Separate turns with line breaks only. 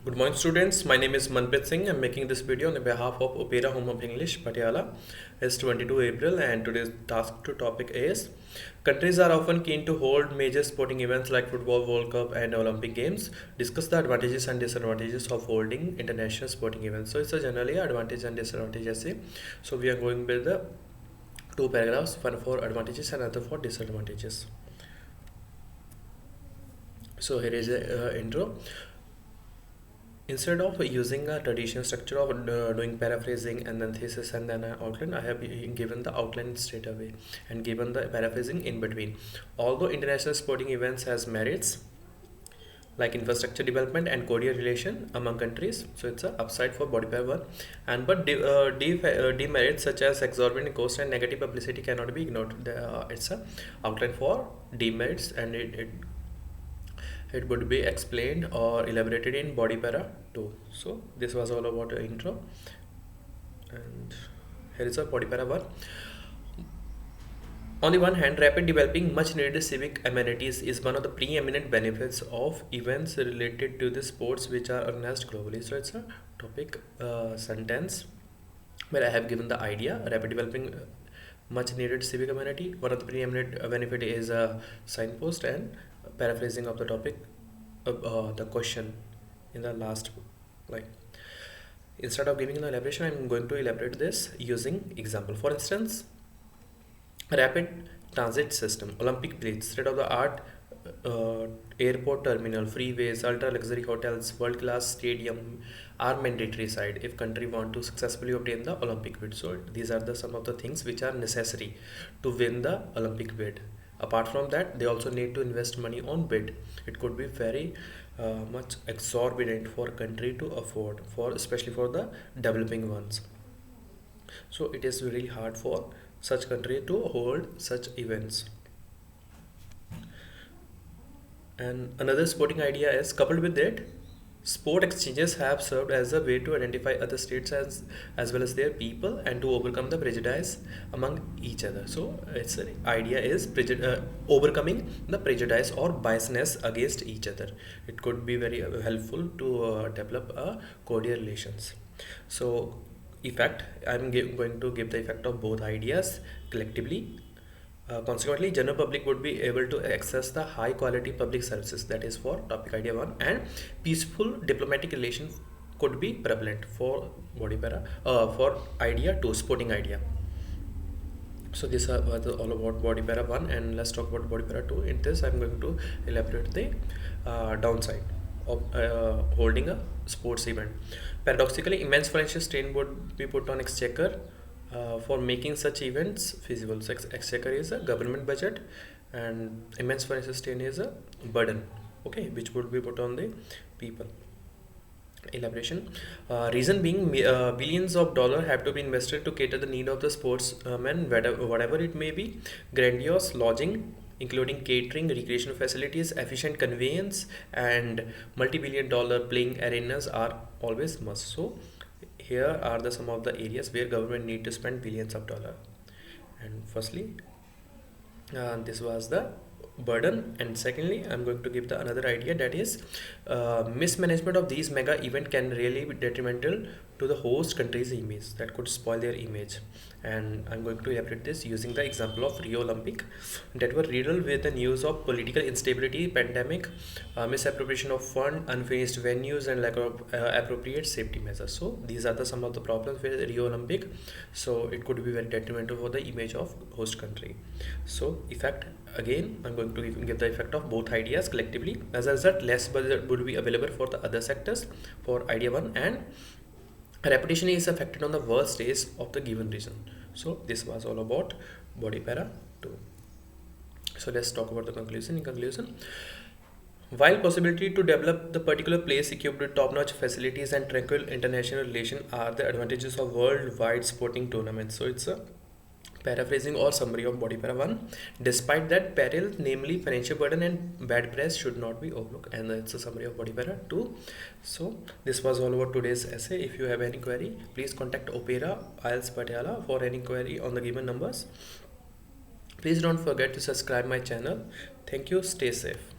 Good morning students, my name is Manpreet Singh. I'm making this video on behalf of Opera Home of English, Patiala. It's 22 April and today's topic is countries are often keen to hold major sporting events like Football World Cup and Olympic Games. Discuss the advantages and disadvantages of holding international sporting events. So it's a generally advantage and disadvantages. So we are going with the two paragraphs, one for advantages and other for disadvantages. So here is a intro. Instead of using a traditional structure of doing paraphrasing and then thesis and then an outline, I have given the outline straight away and given the paraphrasing in between. Although international sporting events has merits like infrastructure development and cordial relation among countries, so it's a upside for body power, and but demerits such as exorbitant cost and negative publicity cannot be ignored. It's a outline for demerits and it would be explained or elaborated in body para 2. So this was all about the intro, and here is a body para 1. On the one hand, rapid developing much needed civic amenities is one of the preeminent benefits of events related to the sports which are organized globally. So it's a topic sentence where I have given the idea rapid developing much needed civic amenity. One of the preeminent benefit is a signpost, and paraphrasing of the topic, the question in the last line. Instead of giving an elaboration, I'm going to elaborate this using example. For instance, rapid transit system, Olympic bridge, state of the art airport terminal, freeways, ultra luxury hotels, world class stadium are mandatory side if country want to successfully obtain the Olympic bid. So these are the some of the things which are necessary to win the Olympic bid. Apart from that, they also need to invest money on bid. It could be very much exorbitant for country to afford, for especially for the developing ones. So it is really hard for such country to hold such events. And another sporting idea is coupled with it, sport exchanges have served as a way to identify other states as well as their people and to overcome the prejudice among each other. So its idea is overcoming the prejudice or biasness against each other. It could be very helpful to develop a cordial relations. So effect, I'm going to give the effect of both ideas collectively. Consequently, general public would be able to access the high quality public services, that is for topic idea 1, and peaceful diplomatic relations could be prevalent for body para for idea 2, sporting idea. So this was all about body para 1, and let's talk about body para 2. In this I'm going to elaborate the downside of holding a sports event. Paradoxically, immense financial strain would be put on exchequer for making such events feasible. So exchequer is a government budget and immense financial strain is a burden, okay, which would be put on the people. Elaboration, reason being billions of dollars have to be invested to cater the need of the sportsmen, whatever it may be. Grandiose lodging including catering, recreational facilities, efficient conveyance, and multi-billion-dollar playing arenas are always must. So here are the some of the areas where government need to spend billions of dollars. And firstly, this was the burden, and secondly I'm going to give the another idea, that is mismanagement of these mega event can really be detrimental to the host country's image, that could spoil their image. And I'm going to elaborate this using the example of Rio Olympic that were riddled with the news of political instability, pandemic, misappropriation of fund, unfinished venues, and lack of appropriate safety measures. So these are the some of the problems with Rio Olympic. So it could be very detrimental for the image of host country. So effect, again I'm going to give the effect of both ideas collectively. As a result, less budget would be available for the other sectors for idea 1, and reputation is affected on the worst days of the given region. So this was all about body para 2. So let's talk about the conclusion. In conclusion, while possibility to develop the particular place equipped with top-notch facilities and tranquil international relation are the advantages of worldwide sporting tournaments. So it's a paraphrasing or summary of body para 1. Despite that, peril, namely financial burden and bad press, should not be overlooked, and it's a summary of body para 2. So this was all about today's essay. If you have any query, please contact Opera IELTS Patiala for any query on the given numbers. Please don't forget to subscribe my channel. Thank you. Stay safe.